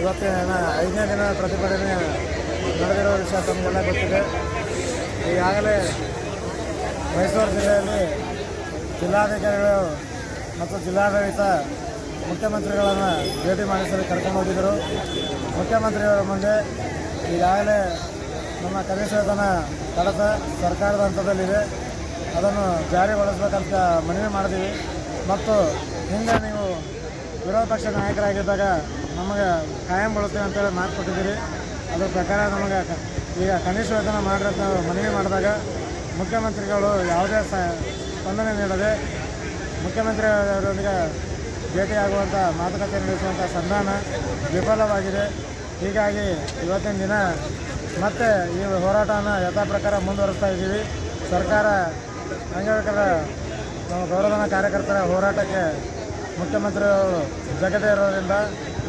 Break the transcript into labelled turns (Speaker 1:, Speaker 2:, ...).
Speaker 1: ಇವತ್ತಿನ 5ನೇ ದಿನ ಪ್ರತಿಭಟನೆ ನಡೆದಿರೋ ವಿಷಯ ತಮಗೆಲ್ಲ ಗೊತ್ತಿದೆ. ಈಗಾಗಲೇ ಮೈಸೂರು ಜಿಲ್ಲೆಯಲ್ಲಿ ಜಿಲ್ಲಾಧಿಕಾರಿಗಳು ಮತ್ತು ಜಿಲ್ಲಾಡಳಿತ ಮುಖ್ಯಮಂತ್ರಿಗಳನ್ನು ಭೇಟಿ ಮಾಡಿಸಲು ಕರ್ಕೊಂಡು ಹೋಗಿದ್ದರು. ಮುಖ್ಯಮಂತ್ರಿಯವರ ಮುಂದೆ ಈಗಾಗಲೇ ನಮ್ಮ ಕನಿಷ್ಠ ವೇತನ ಕಡತ ಸರ್ಕಾರದ ಹಂತದಲ್ಲಿದೆ, ಅದನ್ನು ಜಾರಿಗೊಳಿಸಬೇಕಂತ ಮನವಿ ಮಾಡಿದ್ದೀವಿ. ಮತ್ತು ಹಿಂದೆ ನೀವು ವಿರೋಧ ಪಕ್ಷ ನಾಯಕರಾಗಿದ್ದಾಗ ನಮಗೆ ಕಾಯಂ ಬೀಳುತ್ತೇವೆ ಅಂತೇಳಿ ಮಾತು ಕೊಟ್ಟಿದ್ದೀರಿ. ಅದ್ರ ಪ್ರಕಾರ ನಮಗೆ ಈಗ ಕನಿಷ್ಠ ವೇತನ ಮಾಡ್ರಿ ಅಂತ ಮನವಿ ಮಾಡಿದಾಗ ಮುಖ್ಯಮಂತ್ರಿಗಳು ಯಾವುದೇ ಸ್ಪಂದನೆ ನೀಡದೆ ಮುಖ್ಯಮಂತ್ರಿಯವರೊಂದಿಗೆ ಭೇಟಿಯಾಗುವಂಥ ಮಾತುಕತೆ ನಡೆಸುವಂಥ ಸಂಧಾನ ವಿಫಲವಾಗಿದೆ. ಹೀಗಾಗಿ ಇವತ್ತಿನ ದಿನ ಮತ್ತೆ ಈ ಹೋರಾಟವನ್ನು ಯಥಾ ಪ್ರಕಾರ ಮುಂದುವರಿಸ್ತಾ ಇದ್ದೀವಿ. ಸರ್ಕಾರ ಅಂಗವಿಕಲ ಗೌರವಧನ ಕಾರ್ಯಕರ್ತರ ಹೋರಾಟಕ್ಕೆ ಮುಖ್ಯಮಂತ್ರಿಗಳು ಜಗದೇ ಇರೋದ್ರಿಂದ